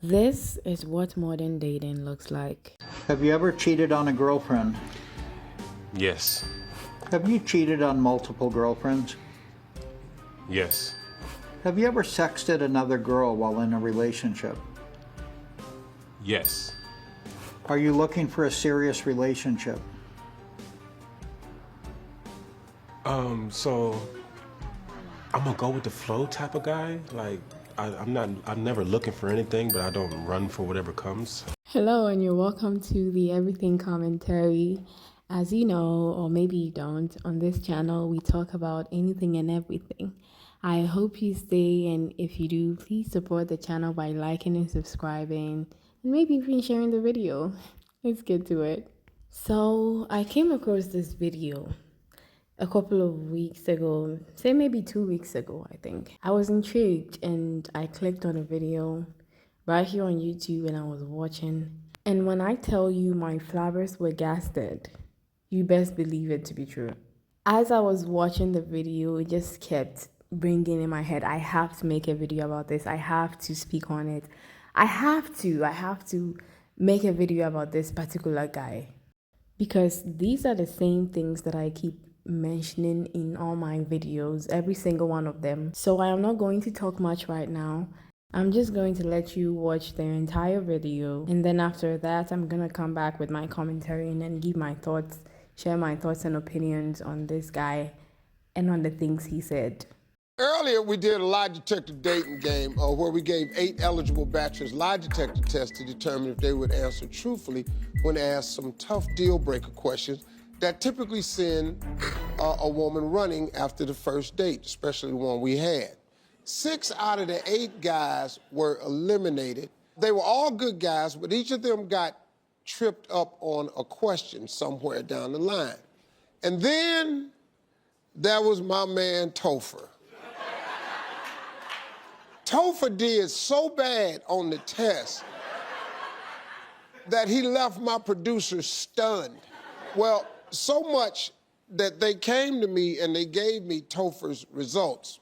This is what modern dating looks like. Have you ever cheated on a girlfriend? Yes. Have you cheated on multiple girlfriends? Yes. Have you ever sexted another girl while in a relationship? Yes. Are you looking for a serious relationship? So I'm gonna go with the flow type of guy. Like I'm never looking for anything, but I don't run for whatever comes. Hello, and you're welcome to the Everything Commentary. As you know, or maybe you don't, on this channel we talk about anything and everything. I hope you stay, and if you do, please support the channel by liking and subscribing, and maybe even sharing the video. Let's get to it. So, I came across this video a couple of weeks ago, say maybe 2 weeks ago, I think. I was intrigued and I clicked on a video right here on YouTube and I was watching. And when I tell you my flowers were gasted, you best believe it to be true. As I was watching the video, it just kept bringing in my head, I have to make a video about this. I have to speak on it. I have to make a video about this particular guy. Because these are the same things that I keep mentioning in all my videos, every single one of them. So I am not going to talk much right now. I'm just going to let you watch the entire video, and then after that I'm gonna come back with my commentary and then give my thoughts, share my thoughts and opinions on this guy and on the things he said. Earlier, we did a lie detector dating game where we gave 8 eligible bachelors lie detector tests to determine if they would answer truthfully when asked some tough deal breaker questions that typically send a woman running after the first date, especially the one we had. 6 out of the 8 guys were eliminated. They were all good guys, but each of them got tripped up on a question somewhere down the line. And then there was my man Topher. Topher did so bad on the test that he left my producer stunned. Well, so much that they came to me and they gave me Topher's results.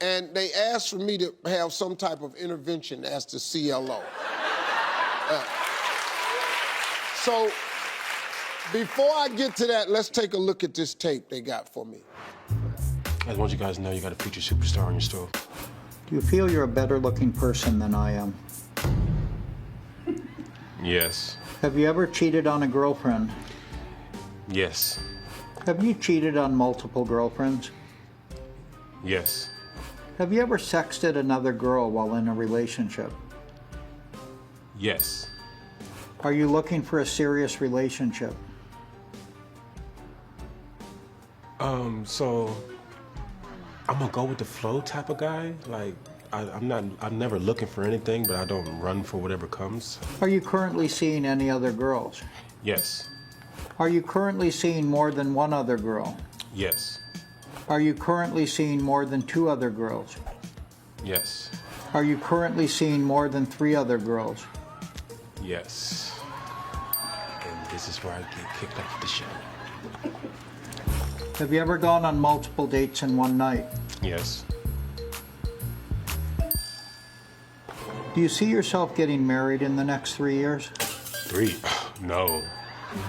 And they asked for me to have some type of intervention as the CLO. So before I get to that, let's take a look at this tape they got for me. I just want you guys to know you got a future superstar on your stove. Do you feel you're a better looking person than I am? Yes. Have you ever cheated on a girlfriend? Yes. Have you cheated on multiple girlfriends? Yes. Have you ever sexted another girl while in a relationship? Yes. Are you looking for a serious relationship? So I'm gonna go with the flow type of guy. Like I'm never looking for anything, but I don't run for whatever comes. Are you currently seeing any other girls? Yes. Are you currently seeing more than one other girl? Yes. Are you currently seeing more than 2 other girls? Yes. Are you currently seeing more than 3 other girls? Yes. And this is where I get kicked off the show. Have you ever gone on multiple dates in one night? Yes. Do you see yourself getting married in the next 3 years? 3? No.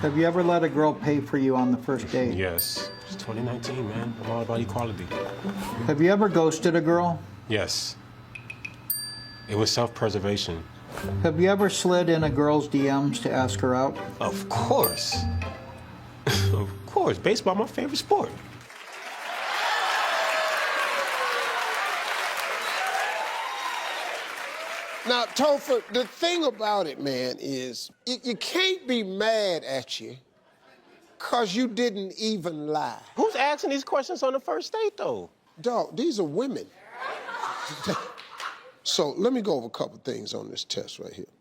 Have you ever let a girl pay for you on the first date? Yes. It's 2019, man. I'm all about equality. Have you ever ghosted a girl? Yes. It was self-preservation. Have you ever slid in a girl's DMs to ask her out? Of course. Of course. Baseball, my favorite sport. Now, Topher, the thing about it, man, is you can't be mad at you because you didn't even lie. Who's asking these questions on the first date, though? Dog, these are women. So let me go over a couple things on this test right here.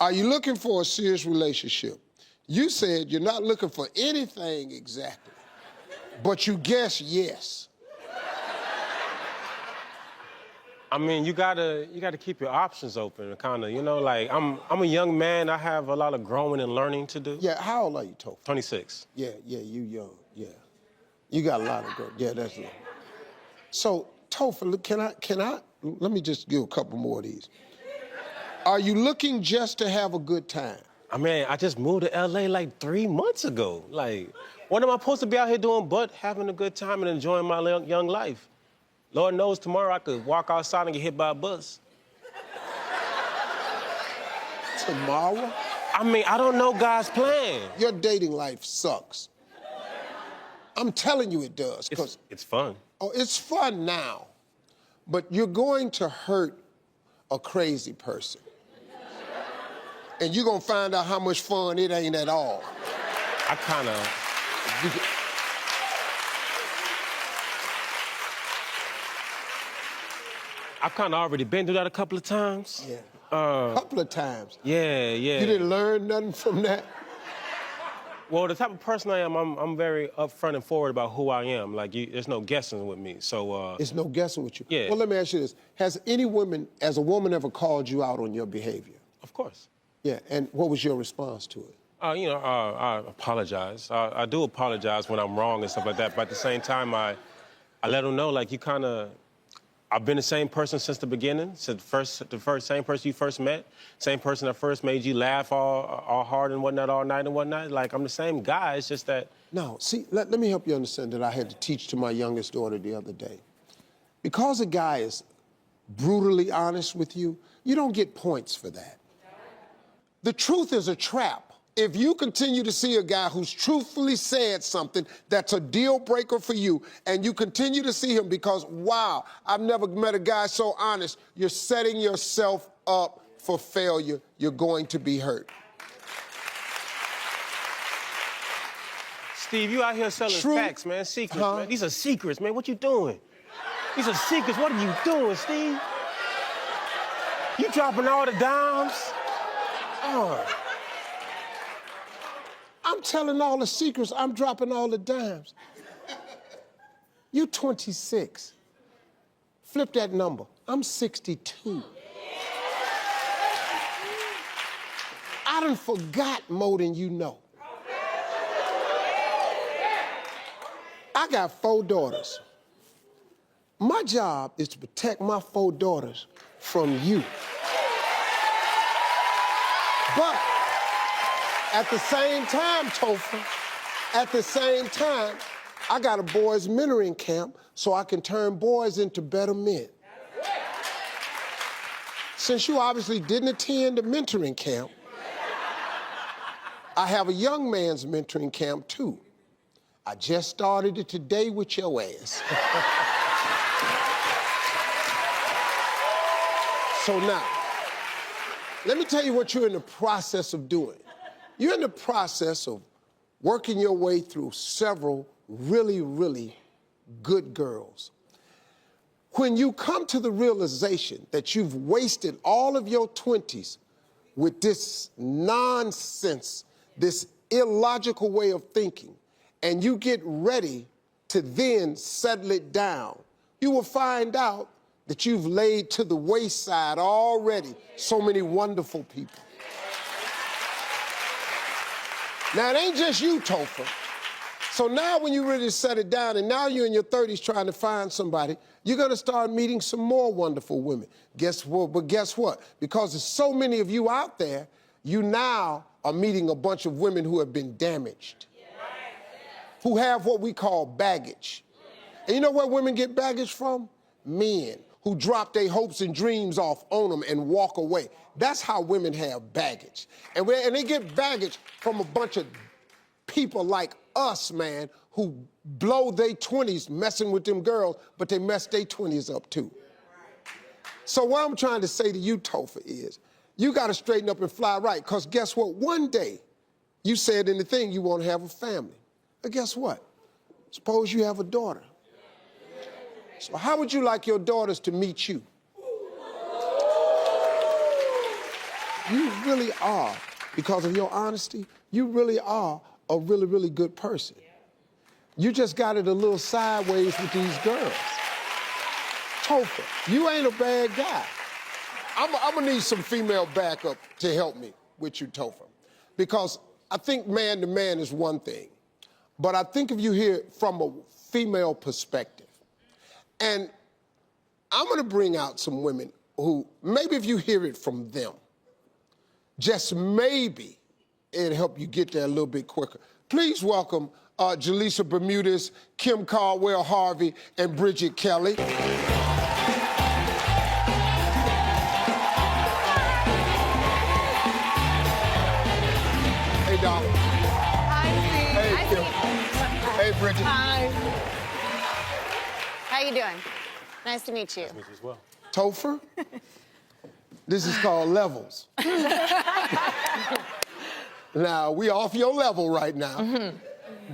Are you looking for a serious relationship? You said you're not looking for anything exactly, but you guess yes. I mean, you gotta keep your options open, kind of. You know, like I'm a young man. I have a lot of growing and learning to do. Yeah, how old are you, Topher? 26. Yeah, you young, yeah. You got a lot of growth. Yeah, that's it. So, Topher, can I, let me just give a couple more of these. Are you looking just to have a good time? I mean, I just moved to LA like 3 months ago. Like, what am I supposed to be out here doing but having a good time and enjoying my young life? Lord knows tomorrow I could walk outside and get hit by a bus. Tomorrow? I mean, I don't know God's plan. Your dating life sucks. I'm telling you it does. It's fun. Oh, it's fun now, but you're going to hurt a crazy person. And you're gonna find out how much fun it ain't at all. I kind of... I've kind of already been through that a couple of times. Yeah. A couple of times. Yeah. You didn't learn nothing from that? Well, the type of person I am, I'm very upfront and forward about who I am. Like, there's no guessing with me, so... There's no guessing with you? Yeah. Well, let me ask you this. Has any woman, as a woman, ever called you out on your behavior? Of course. Yeah, and what was your response to it? I apologize. I do apologize when I'm wrong and stuff like that, but at the same time, I let them know, like, I've been the same person since the beginning, since the same person you first met, same person that first made you laugh all hard and whatnot all night and whatnot. Like, I'm the same guy, it's just that... No, see, let me help you understand that I had to teach to my youngest daughter the other day. Because a guy is brutally honest with you, you don't get points for that. The truth is a trap. If you continue to see a guy who's truthfully said something that's a deal breaker for you, and you continue to see him because, wow, I've never met a guy so honest, you're setting yourself up for failure. You're going to be hurt. Steve, you out here selling facts, man, secrets, man. These are secrets, man. What you doing? These are secrets. What are you doing, Steve? You dropping all the dimes? Oh. I'm telling all the secrets. I'm dropping all the dimes. You 26. Flip that number. I'm 62. I done forgot more than you know. I got 4 daughters. My job is to protect my 4 daughters from you. But at the same time, Topher, at the same time, I got a boys' mentoring camp so I can turn boys into better men. Since you obviously didn't attend the mentoring camp, I have a young man's mentoring camp too. I just started it today with your ass. So now, let me tell you what you're in the process of doing. You're in the process of working your way through several really, really good girls. When you come to the realization that you've wasted all of your 20s with this nonsense, this illogical way of thinking, and you get ready to then settle it down, you will find out that you've laid to the wayside already so many wonderful people. Now, it ain't just you, Topher. So now when you really set it down, and now you're in your 30s trying to find somebody, you're gonna start meeting some more wonderful women. Guess what? But guess what? Because there's so many of you out there, you now are meeting a bunch of women who have been damaged, who have what we call baggage. And you know where women get baggage from? Men who drop their hopes and dreams off on them and walk away. That's how women have baggage. And they get baggage from a bunch of people like us, man, who blow their 20s messing with them girls, but they mess their 20s up too. So what I'm trying to say to you, Topher, is you got to straighten up and fly right, because guess what? One day, you said in the thing you want to have a family. But guess what? Suppose you have a daughter. So how would you like your daughters to meet you? You really are, because of your honesty, you really are a really, really good person. You just got it a little sideways with these girls. Topher, you ain't a bad guy. I'm gonna need some female backup to help me with you, Topher, because I think man to man is one thing, but I think if you hear it from a female perspective, and I'm gonna bring out some women who, maybe if you hear it from them, just maybe it'll help you get there a little bit quicker. Please welcome Jaleesa Bermudez, Kim Caldwell Harvey, and Bridget Kelly. Hey, Dollar. Hi, Steve. Hey, Hi, Kim. Steve. Hey, Bridget. Hi. How you doing? Nice to meet you. Me as well. Topher, this is called levels. Now, we off your level right now,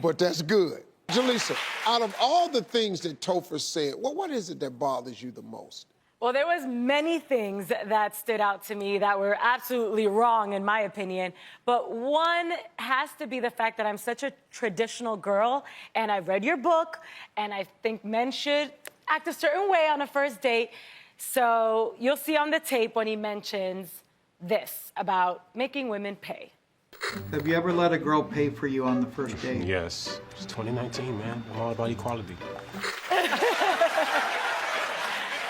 but that's good. Jaleesa, out of all the things that Topher said, what is it that bothers you the most? Well, there was many things that stood out to me that were absolutely wrong, in my opinion. But one has to be the fact that I'm such a traditional girl, and I've read your book, and I think men should act a certain way on a first date. So you'll see on the tape when he mentions this about making women pay. Have you ever let a girl pay for you on the first date? Yes. It's 2019, man. I'm all about equality.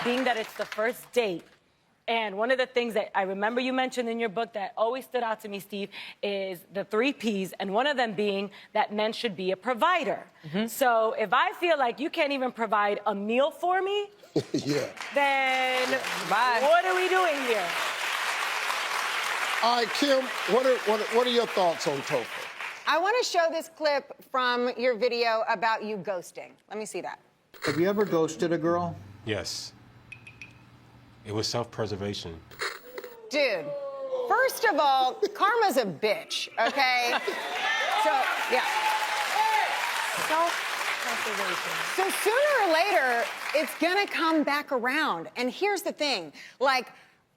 Being that it's the first date, and one of the things that I remember you mentioned in your book that always stood out to me, Steve, is the 3 Ps, and one of them being that men should be a provider. So if I feel like you can't even provide a meal for me, Yeah. then what are we doing here? All right, Kim, what are your thoughts on Topher? I want to show this clip from your video about you ghosting. Let me see that. Have you ever ghosted a girl? Yes. It was self-preservation. Dude, first of all, karma's a bitch, okay? So, yeah. Self-preservation. So sooner or later, it's gonna come back around. And here's the thing, like,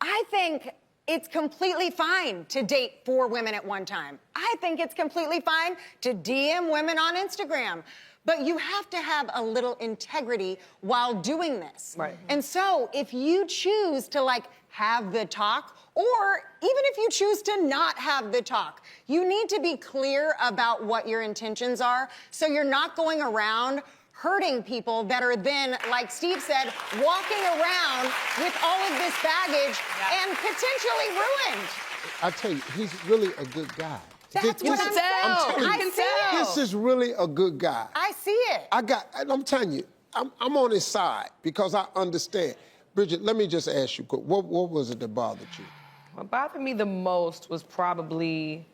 I think it's completely fine to date 4 women at one time. I think it's completely fine to DM women on Instagram. But you have to have a little integrity while doing this. Right. And so if you choose to like have the talk, or even if you choose to not have the talk, you need to be clear about what your intentions are so you're not going around hurting people that are then, like Steve said, walking around with all of this baggage and potentially ruined. I tell you, he's really a good guy. That's what I'm saying. I see it. This is really a good guy. I see it. I'm telling you, I'm on his side because I understand. Bridget, let me just ask you, what was it that bothered you? What bothered me the most was probably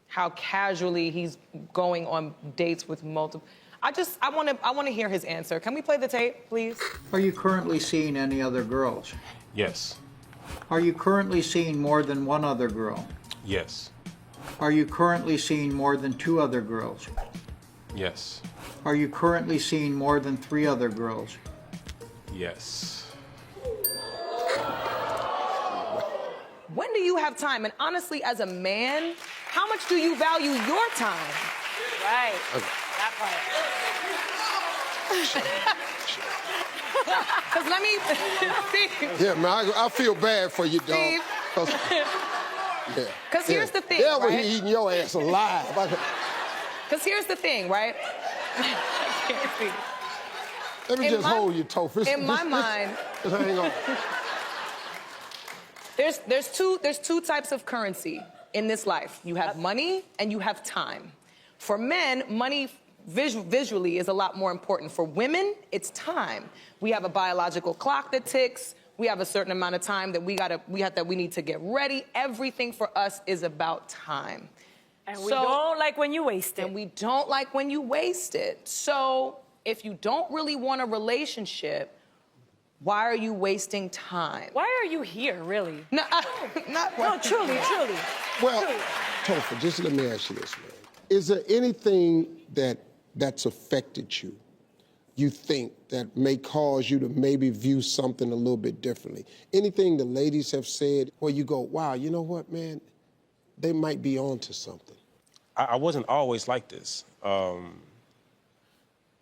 how casually he's going on dates with multiple. I want to hear his answer. Can we play the tape, please? Are you currently seeing any other girls? Yes. Are you currently seeing more than one other girl? Yes. Are you currently seeing more than 2 other girls? Yes. Are you currently seeing more than 3 other girls? Yes. When do you have time? And honestly, as a man, how much do you value your time? Right. That part. Because let me, Steve. Yeah, man, I feel bad for you, dog. Steve. Because here's the thing, Yeah, but right? he eating your ass alive. Because here's the thing, right? Let me In just my- hold you, Topher. in my mind- Just hang on. There's two types of currency in this life. You have money and you have time. For men, money visually is a lot more important. For women, it's time. We have a biological clock that ticks. We have a certain amount of time that we need to get ready. Everything for us is about time. And we don't like when you waste it. And we don't like when you waste it. So if you don't really want a relationship, why are you wasting time? Why are you here, really? No, No, truly. Well, Topher, just let me ask you this, man. Is there anything that's affected you think, that may cause you to maybe view something a little bit differently? Anything the ladies have said where you go, wow, you know what, man? They might be onto something. I wasn't always like this.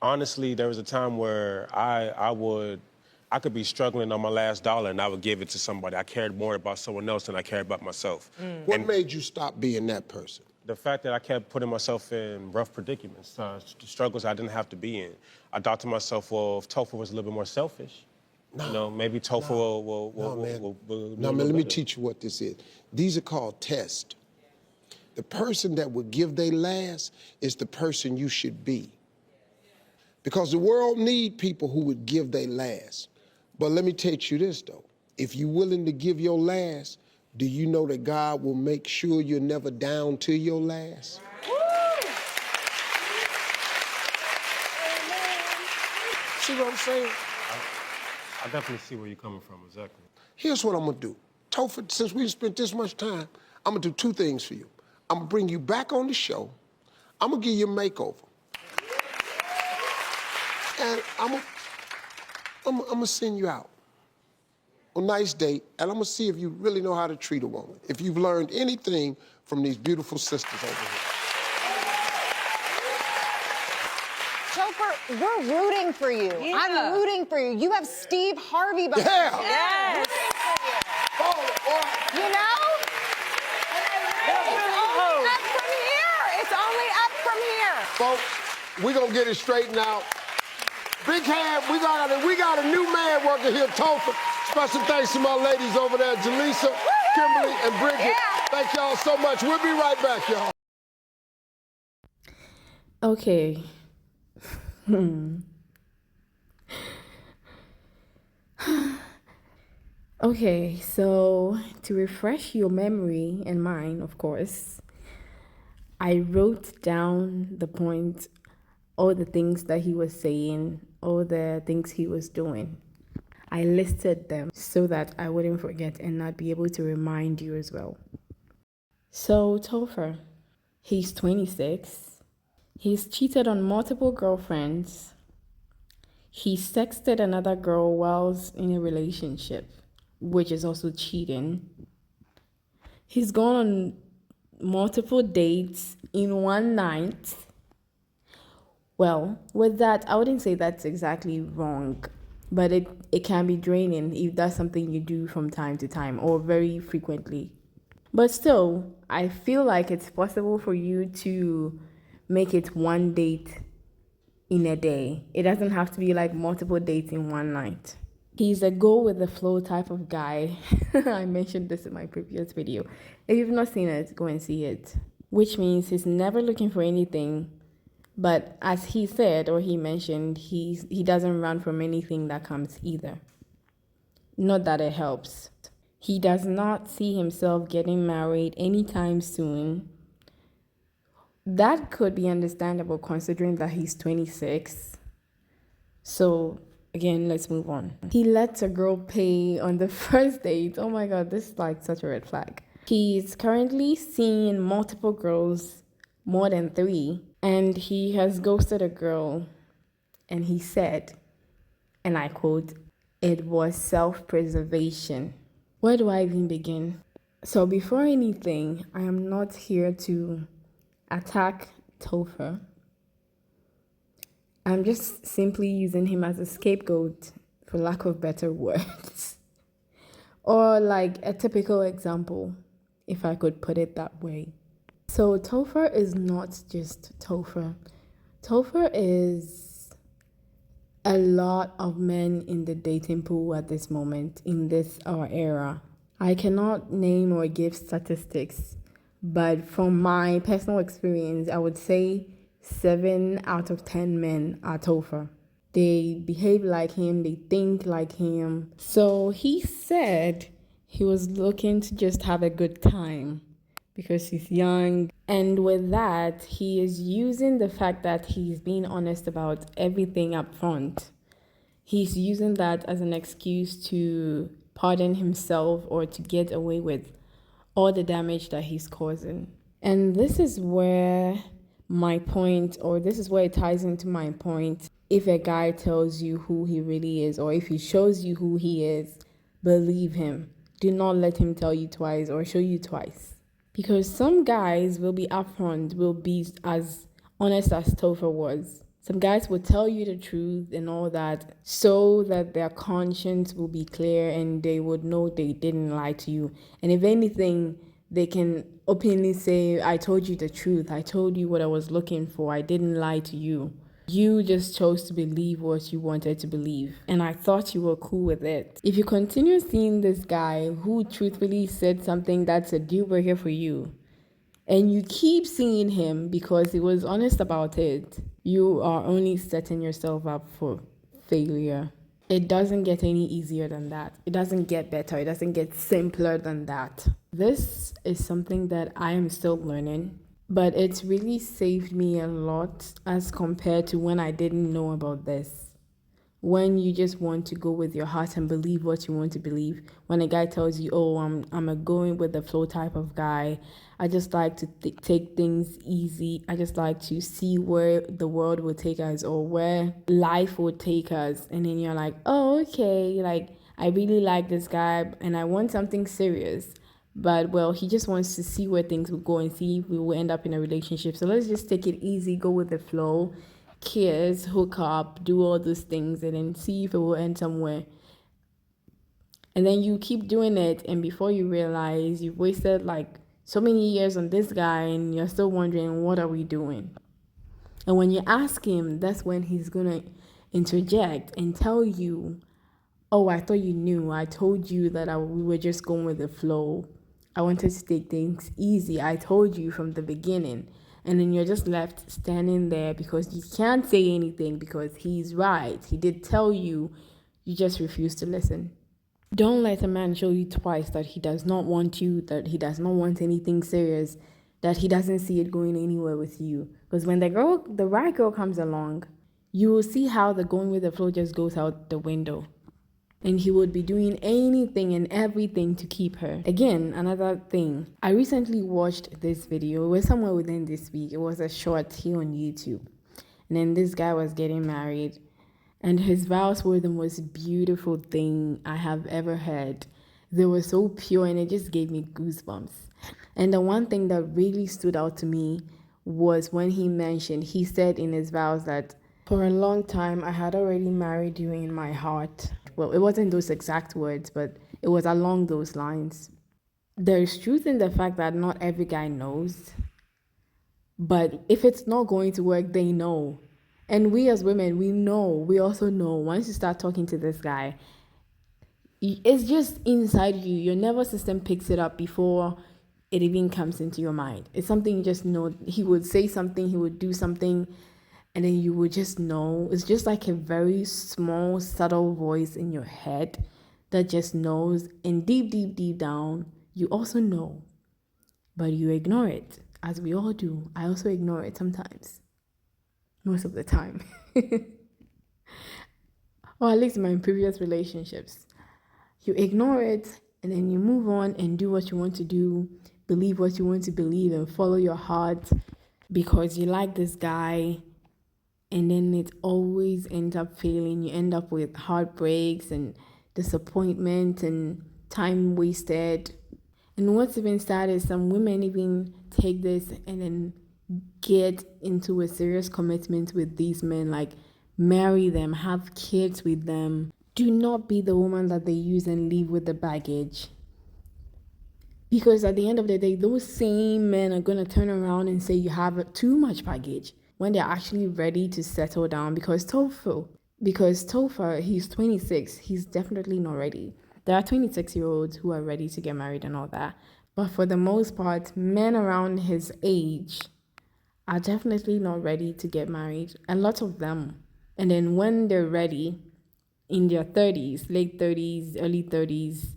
Honestly, there was a time where I could be struggling on my last dollar and I would give it to somebody. I cared more about someone else than I cared about myself. What made you stop being that person? The fact that I kept putting myself in rough predicaments, struggles I didn't have to be in. I thought to myself, well, if Topher was a little bit more selfish, You know, maybe TOEFL will No, man, let me teach you what this is. These are called tests. The person that would give their last is the person you should be. Because the world need people who would give their last. But let me teach you this, though. If you're willing to give your last, do you know that God will make sure you're never down to your last? See what I'm saying? I definitely see where you're coming from, exactly. Here's what I'm gonna do. Topher, since we spent this much time, I'm gonna do two things for you. I'm gonna bring you back on the show. I'm gonna give you a makeover. And I'm gonna send you out on a nice date, and I'm gonna see if you really know how to treat a woman, if you've learned anything from these beautiful sisters over here. Topher, we're rooting for you. Yeah. I'm rooting for you. You have Steve Harvey behind you. Yes. You know? It's only up from here. It's only up from here. Folks, we're gonna get it straightened out. Big hand, we got a new man working here, Topher. Special thanks to my ladies over there, Jaleesa, Kimberly, and Bridget. Yeah. Thank y'all so much. We'll be right back, y'all. Okay. Okay, so to refresh your memory and mine, of course, I wrote down the point, all the things that he was saying, all the things he was doing. I listed them so that I wouldn't forget and not be able to remind you as well. So, Topher, he's 26. He's cheated on multiple girlfriends. He sexted another girl whilst in a relationship, which is also cheating. He's gone on multiple dates in one night. Well, with that, I wouldn't say that's exactly wrong, but it can be draining if that's something you do from time to time or very frequently. But still, I feel like it's possible for you to make it one date in a day. It doesn't have to be like multiple dates in one night. He's a go with the flow type of guy. I mentioned this in my previous video. If you've not seen it, go and see it. Which means he's never looking for anything. But as he said, or he mentioned, he doesn't run from anything that comes either. Not that it helps. He does not see himself getting married anytime soon. That could be understandable considering that he's 26. So, again, let's move on. He lets a girl pay on the first date. Oh my God, this is like such a red flag. He's currently seeing multiple girls, more than 3. And he has ghosted a girl, and he said, and I quote, "It was self-preservation." Where do I even begin? So before anything, I am not here to attack Topher. I'm just simply using him as a scapegoat, for lack of better words. Or like a typical example, if I could put it that way. So Topher is not just Topher. Topher is a lot of men in the dating pool at this moment, in this our era. I cannot name or give statistics, but from my personal experience, I would say 7 out of 10 men are Topher. They behave like him, they think like him. So he said he was looking to just have a good time because he's young. And with that, he is using the fact that he's being honest about everything up front. He's using that as an excuse to pardon himself or to get away with all the damage that he's causing. And this is where my point, or this is where it ties into my point. If a guy tells you who he really is, or if he shows you who he is, believe him. Do not let him tell you twice or show you twice. Because some guys will be upfront, will be as honest as Topher was. Some guys will tell you the truth and all that so that their conscience will be clear and they would know they didn't lie to you. And if anything, they can openly say, I told you the truth. I told you what I was looking for. I didn't lie to you. You just chose to believe what you wanted to believe, and I thought you were cool with it. If you continue seeing this guy who truthfully said something that's a deal breaker for you, and you keep seeing him because he was honest about it, you are only setting yourself up for failure. It doesn't get any easier than that. It doesn't get better. It doesn't get simpler than that. This is something that I am still learning, but it's really saved me a lot as compared to when I didn't know about this. When you just want to go with your heart and believe what you want to believe. When a guy tells you, oh, I'm a going with the flow type of guy. I just like to take things easy. I just like to see where the world will take us or where life will take us. And then you're like, oh, okay, like I really like this guy and I want something serious. But well, he just wants to see where things will go and see if we will end up in a relationship. So let's just take it easy, go with the flow, kiss, hook up, do all those things, and then see if it will end somewhere. And then you keep doing it, and before you realize, you've wasted like so many years on this guy, and you're still wondering, what are we doing? And when you ask him, that's when he's gonna interject and tell you, oh, I thought you knew. I told you that we were just going with the flow. I wanted to take things easy. I told you from the beginning. And then you're just left standing there because you can't say anything because he's right. He did tell you, you just refuse to listen. Don't let a man show you twice that he does not want you, that he does not want anything serious, that he doesn't see it going anywhere with you. Because when the right girl comes along, you will see how the going with the flow just goes out the window. And he would be doing anything and everything to keep her. Again, another thing. I recently watched this video. It was somewhere within this week. It was a short here on YouTube. And then this guy was getting married. And his vows were the most beautiful thing I have ever heard. They were so pure and it just gave me goosebumps. And the one thing that really stood out to me was when he said in his vows that for a long time I had already married you in my heart. Well, it wasn't those exact words, but it was along those lines. There's truth in the fact that not every guy knows. But if it's not going to work, they know. And we as women, we know. We also know once you start talking to this guy, it's just inside you. Your nervous system picks it up before it even comes into your mind. It's something you just know. He would say something, he would do something, and then you would just know. It's just like a very small, subtle voice in your head that just knows. And deep, deep, deep down, you also know. But you ignore it, as we all do. I also ignore it sometimes. Most of the time. Or at least in my previous relationships. You ignore it, and then you move on and do what you want to do. Believe what you want to believe and follow your heart because you like this guy. And then it always ends up failing. You end up with heartbreaks and disappointment and time wasted. And what's even sad is some women even take this and then get into a serious commitment with these men, like marry them, have kids with them. Do not be the woman that they use and leave with the baggage. Because at the end of the day, those same men are going to turn around and say you have too much baggage when they're actually ready to settle down. Because Topher, he's 26, he's definitely not ready. There are 26-year-olds who are ready to get married and all that. But for the most part, men around his age are definitely not ready to get married. A lot of them. And then when they're ready, in their 30s, late 30s, early 30s,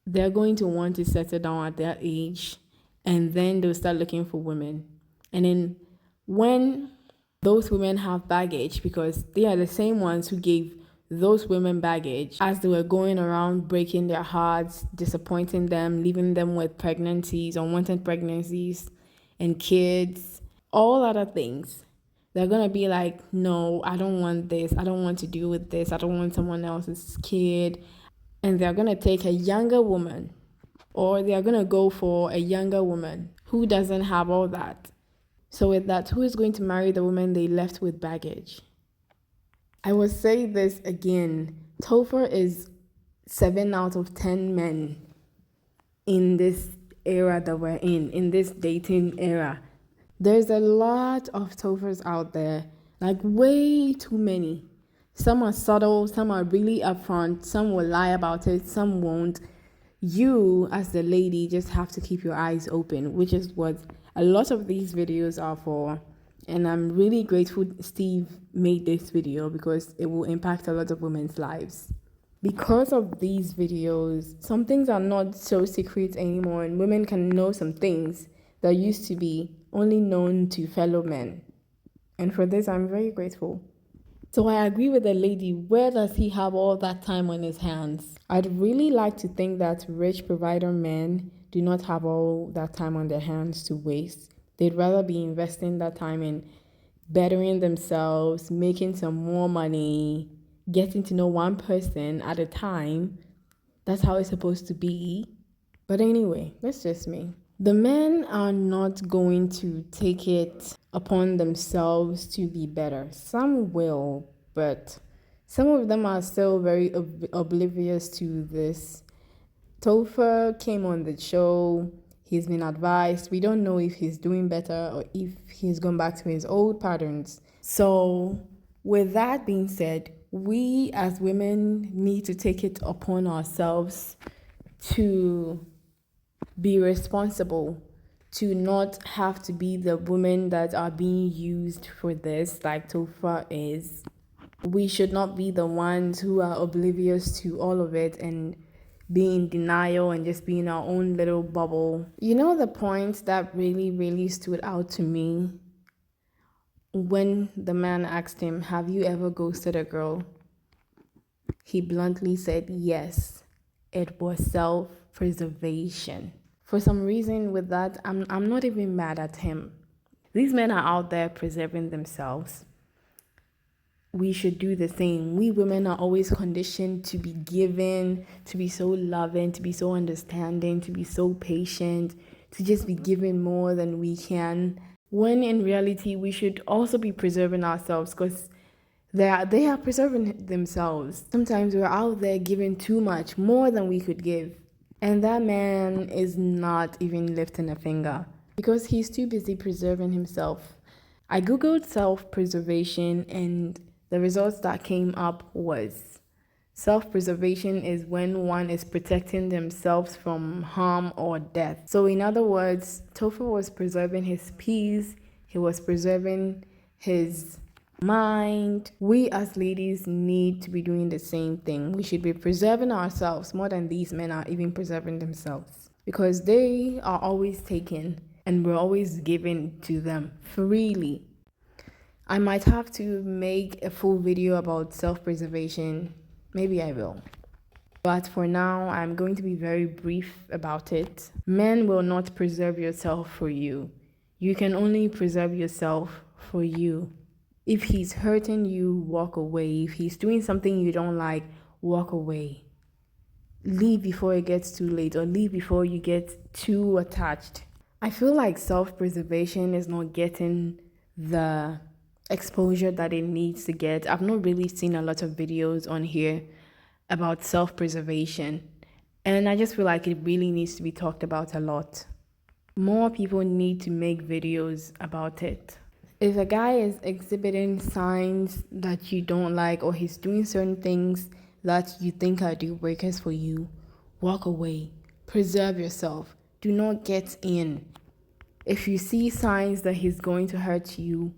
they're going to want to settle down at their age, and then they'll start looking for women. And then when those women have baggage, because they are the same ones who gave those women baggage as they were going around breaking their hearts, disappointing them, leaving them with pregnancies, unwanted pregnancies, and kids, all other things. They're going to be like, no, I don't want this. I don't want to deal with this. I don't want someone else's kid. And they're going to take a younger woman, or they're going to go for a younger woman who doesn't have all that. So with that, who is going to marry the woman they left with baggage? I will say this again. Topher is 7 out of 10 men in this era that we're in this dating era. There's a lot of Tophers out there. Like way too many. Some are subtle, some are really upfront, some will lie about it, some won't. You, as the lady, just have to keep your eyes open, which is what a lot of these videos are for. And I'm really grateful Steve made this video because it will impact a lot of women's lives. Because of these videos, some things are not so secret anymore, and women can know some things that used to be only known to fellow men. And for this, I'm very grateful. So I agree with the lady. Where does he have all that time on his hands? I'd really like to think that rich provider men do not have all that time on their hands to waste. They'd rather be investing that time in bettering themselves, making some more money, getting to know one person at a time. That's how it's supposed to be. But anyway, that's just me. The men are not going to take it upon themselves to be better. Some will, but some of them are still very oblivious to this. Topher came on the show. He's been advised. We don't know if he's doing better or if he's gone back to his old patterns. So, with that being said, we as women need to take it upon ourselves to be responsible, to not have to be the women that are being used for this, like Topher is. We should not be the ones who are oblivious to all of it and be in denial and just be in our own little bubble. You know, the point that really, really stood out to me when the man asked him, "Have you ever ghosted a girl?" He bluntly said, yes, it was self-preservation. For some reason with that, I'm not even mad at him. These men are out there preserving themselves. We should do the same. We women are always conditioned to be giving, to be so loving, to be so understanding, to be so patient, to just be giving more than we can. When in reality, we should also be preserving ourselves because they are preserving themselves. Sometimes we're out there giving too much, more than we could give. And that man is not even lifting a finger because he's too busy preserving himself. I googled self-preservation and the results that came up was self-preservation is when one is protecting themselves from harm or death. So in other words, Topher was preserving his peace, he was preserving his mind. We as ladies need to be doing the same thing. We should be preserving ourselves more than these men are even preserving themselves because they are always taken and we're always giving to them freely. I might have to make a full video about self-preservation. Maybe I will. But for now, I'm going to be very brief about it. Men will not preserve yourself for you. You can only preserve yourself for you. If he's hurting you, walk away. If he's doing something you don't like, walk away. Leave before it gets too late or leave before you get too attached. I feel like self-preservation is not getting the exposure that it needs to get. I've not really seen a lot of videos on here about self-preservation, and I just feel like it really needs to be talked about a lot. More people need to make videos about it. If a guy is exhibiting signs that you don't like or he's doing certain things that you think are deal breakers for you, walk away. Preserve yourself. Do not get in. If you see signs that he's going to hurt you,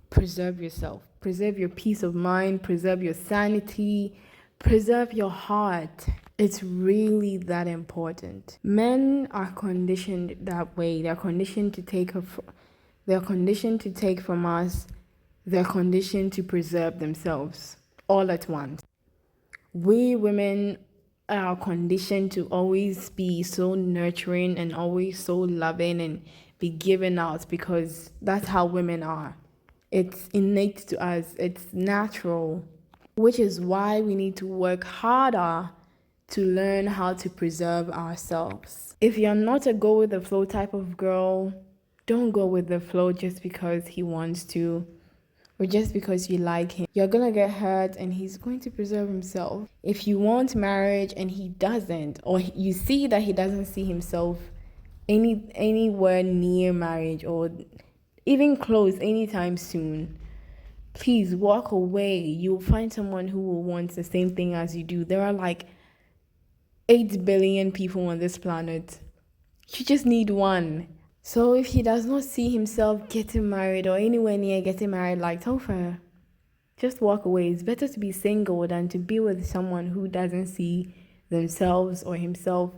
preserve yourself. Preserve your peace of mind. Preserve your sanity. Preserve your heart. It's really that important. Men are conditioned that way. They're conditioned to take from us. They're conditioned to preserve themselves all at once. We women are conditioned to always be so nurturing and always so loving and be giving out because that's how women are. It's innate to us. It's natural, which is why we need to work harder to learn how to preserve ourselves. If you're not a go with the flow type of girl, don't go with the flow just because he wants to or just because you like him. You're gonna get hurt and he's going to preserve himself. If you want marriage and he doesn't, or you see that he doesn't see himself anywhere near marriage or even close anytime soon, please walk away. You'll find someone who will want the same thing as you do. There are like 8 billion people on this planet. You just need one. So if he does not see himself getting married or anywhere near getting married like Topher, just walk away. It's better to be single than to be with someone who doesn't see themselves or himself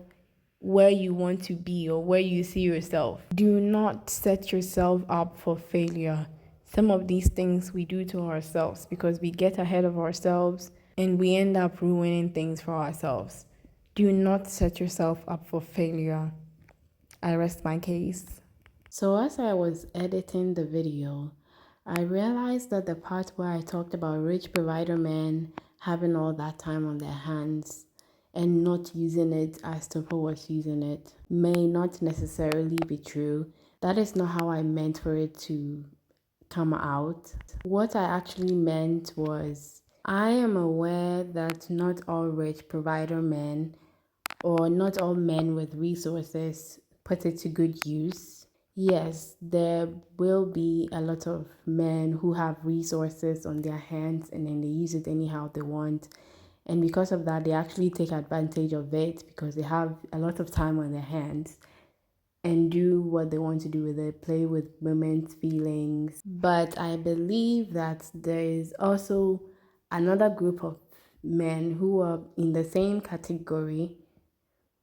where you want to be or where you see yourself. Do not set yourself up for failure. Some of these things we do to ourselves because we get ahead of ourselves and we end up ruining things for ourselves. Do not set yourself up for failure. I rest my case. So as I was editing the video, I realized that the part where I talked about rich provider men having all that time on their hands and not using it as Topher was using it may not necessarily be true. That is not how I meant for it to come out. What I actually meant was, I am aware that not all rich provider men or not all men with resources put it to good use. Yes, there will be a lot of men who have resources on their hands and then they use it anyhow they want. And because of that, they actually take advantage of it because they have a lot of time on their hands and do what they want to do with it, play with women's feelings. But I believe that there is also another group of men who are in the same category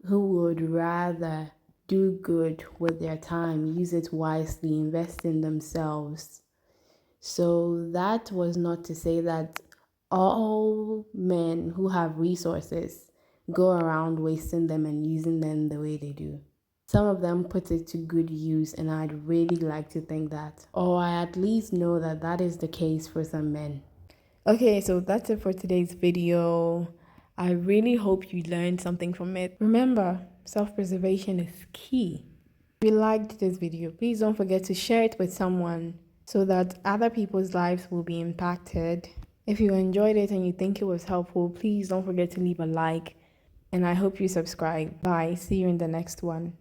who would rather do good with their time, use it wisely, invest in themselves. So that was not to say that all men who have resources go around wasting them and using them the way they do. Some of them put it to good use, and I'd really like to think that, or I at least know that that is the case for some men. Okay, so that's it for today's video. I really hope you learned something from it. Remember, self-preservation is key. If you liked this video, please don't forget to share it with someone so that other people's lives will be impacted. If you enjoyed it and you think it was helpful, please don't forget to leave a like. And I hope you subscribe. Bye. See you in the next one.